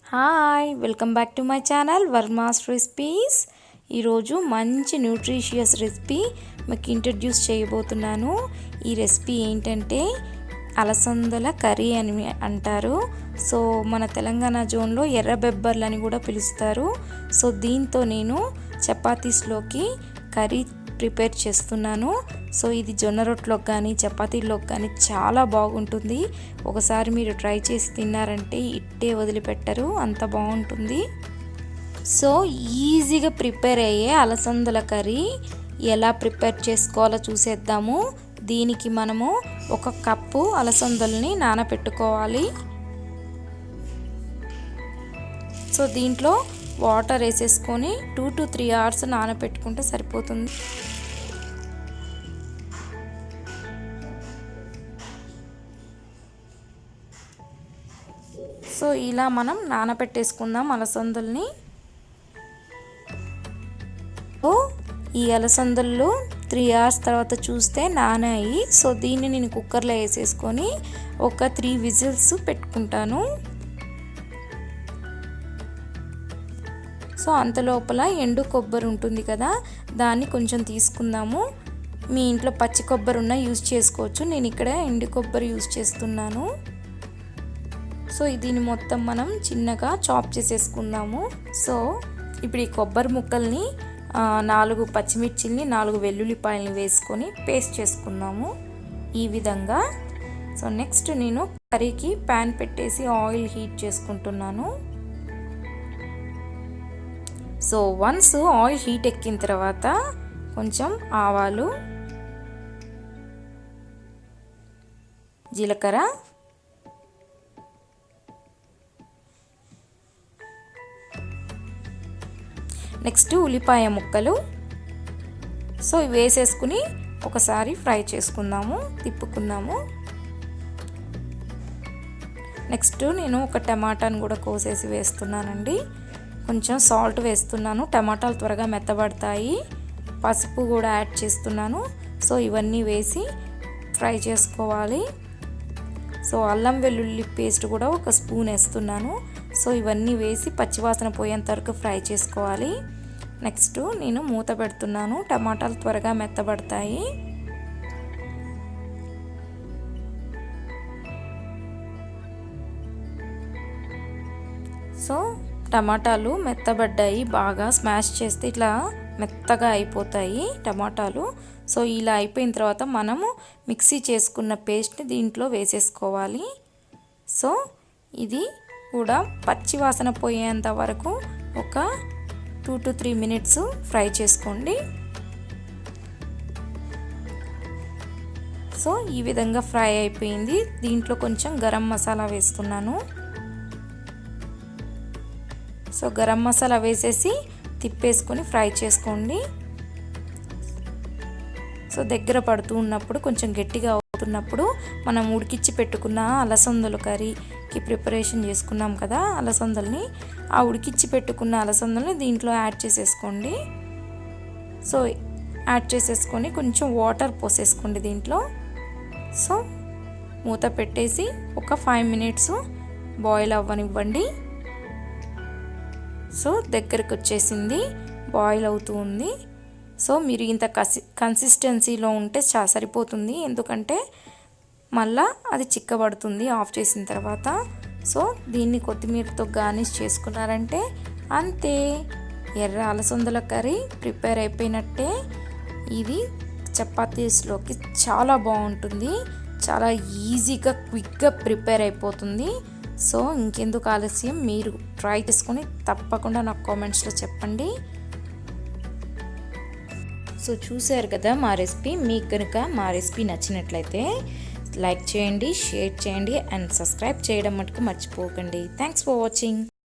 Hi welcome back to my channel Varma's recipes. ఈరోజు మంచి nutritious recipe మీకు ఇంట్రడ్యూస్ చేయబోతున్నాను. ఈ రెసిపీ ఏంటంటే అలసందల కర్రీ అని అంటారు. సో మన తెలంగాణ జోన్లో ఎర్ర బెబ్బర్లు అని కూడా పిలుస్తారు. సో దీంతో నేను చపాతీస్లోకి కర్రీ ప్రిపేర్ చేస్తున్నాను. సో ఇది జొన్న రొట్టెలోకి కానీ చపాతీలోకి కానీ చాలా బాగుంటుంది. ఒకసారి మీరు ట్రై చేసి తిన్నారంటే ఇట్టే వదిలిపెట్టరు, అంత బాగుంటుంది. సో ఈజీగా ప్రిపేర్ అయ్యే అలసందల కర్రీ ఎలా ప్రిపేర్ చేసుకోవాలో చూసేద్దాము. దీనికి మనము 1 కప్పు అలసందల్ని నానబెట్టుకోవాలి. సో దీంట్లో వాటర్ వేసేసుకొని 2 to 3 hours నానబెట్టుకుంటే సరిపోతుంది. సో ఇలా మనం నానబెట్టేసుకుందాం అలసందల్ని. ఈ అలసందలు 3 hours తర్వాత చూస్తే నానాయి. సో దీన్ని నేను కుక్కర్లో వేసేసుకొని ఒక 3 whistles పెట్టుకుంటాను. సో అంతలోపల ఎండు కొబ్బరి ఉంటుంది కదా, దాన్ని కొంచెం తీసుకుందాము. మీ ఇంట్లో పచ్చి కొబ్బరి ఉన్న యూజ్ చేసుకోవచ్చు. నేను ఇక్కడ ఎండు కొబ్బరి యూజ్ చేస్తున్నాను. సో దీన్ని మొత్తం మనం చిన్నగా చాప్ చేసేసుకుందాము. సో ఇప్పుడు ఈ కొబ్బరి ముక్కల్ని 4 పచ్చిమిర్చిల్ని 4 వెల్లుల్లిపాయలని వేసుకొని పేస్ట్ చేసుకుందాము ఈ విధంగా. సో నెక్స్ట్ నేను కర్రీకి ప్యాన్ పెట్టేసి ఆయిల్ హీట్ చేసుకుంటున్నాను. సో వన్స్ ఆయిల్ హీట్ ఎక్కిన తర్వాత కొంచెం ఆవాలు, జీలకర్ర, నెక్స్ట్ ఉల్లిపాయ ముక్కలు. సో ఇవి వేసేసుకుని ఒకసారి ఫ్రై చేసుకుందాము, తిప్పుకుందాము. నెక్స్ట్ నేను ఒక టమాటాను కూడా కోసేసి వేస్తున్నానండి. కొంచెం సాల్ట్ వేస్తున్నాను, టమాటాలు త్వరగా మెత్తబడతాయి. పసుపు కూడా యాడ్ చేస్తున్నాను. సో ఇవన్నీ వేసి ఫ్రై చేసుకోవాలి. సో అల్లం వెల్లుల్లి పేస్ట్ కూడా 1 స్పూన్ వేస్తున్నాను. సో ఇవన్నీ వేసి పచ్చివాసన పోయేంత వరకు ఫ్రై చేసుకోవాలి. నెక్స్ట్ నేను మూత పెడుతున్నాను, టమాటాలు త్వరగా మెత్తబడతాయి. సో టమాటాలు మెత్తబడ్డాయి, బాగా స్మాష్ చేస్తే ఇట్లా మెత్తగా అయిపోతాయి టమాటాలు. సో ఇలా అయిపోయిన తర్వాత మనము మిక్సీ చేసుకున్న పేస్ట్ని దీంట్లో వేసేసుకోవాలి. సో ఇది కూడా పచ్చి వాసన పోయేంత వరకు ఒక 2 to 3 minutes ఫ్రై చేసుకోండి. సో ఈ విధంగా ఫ్రై అయిపోయింది. దీంట్లో కొంచెం గరం మసాలా వేస్తున్నాను. సో గరం మసాలా వేసేసి తిప్పేసుకొని ఫ్రై చేసుకోండి. సో దగ్గర పడుతూ ఉన్నప్పుడు, కొంచెం గట్టిగా అవుతున్నప్పుడు మనం ఉడికిచ్చి పెట్టుకున్న అలసందల కర్రీకి ప్రిపరేషన్ చేసుకున్నాం కదా అలసందల్ని, ఆ ఉడికిచ్చి పెట్టుకున్న అలసందల్ని దీంట్లో యాడ్ చేసేసుకోండి. సో యాడ్ చేసేసుకొని కొంచెం వాటర్ పోసేసుకోండి దీంట్లో. సో మూత పెట్టేసి ఒక 5 minutes బాయిల్ అవ్వనివ్వండి. సో దగ్గరికి వచ్చేసింది, బాయిల్ అవుతూ ఉంది. సో మీరు ఇంత కన్సిస్టెన్సీలో ఉంటే సరిపోతుంది, ఎందుకంటే మళ్ళా అది చిక్కబడుతుంది ఆఫ్ చేసిన తర్వాత. సో దీన్ని కొత్తిమీరతో గార్నిష్ చేసుకున్నారంటే అంతే, ఎర్ర అలసందల కర్రీ ప్రిపేర్ అయిపోయినట్టే. ఇది చపాతీస్లోకి చాలా బాగుంటుంది, చాలా ఈజీగా క్విక్గా ప్రిపేర్ అయిపోతుంది. సో ఇంకెందుకు ఆలస్యం, మీరు ట్రై చేసుకొని తప్పకుండా నాకు కామెంట్స్లో చెప్పండి. సో చూసారు కదా మా రెసిపీ. మీకు కనుక మా రెసిపీ నచ్చినట్లయితే లైక్ చేయండి, షేర్ చేయండి అండ్ సబ్స్క్రైబ్ చేయడం మటుకు మర్చిపోకండి. Thanks for watching.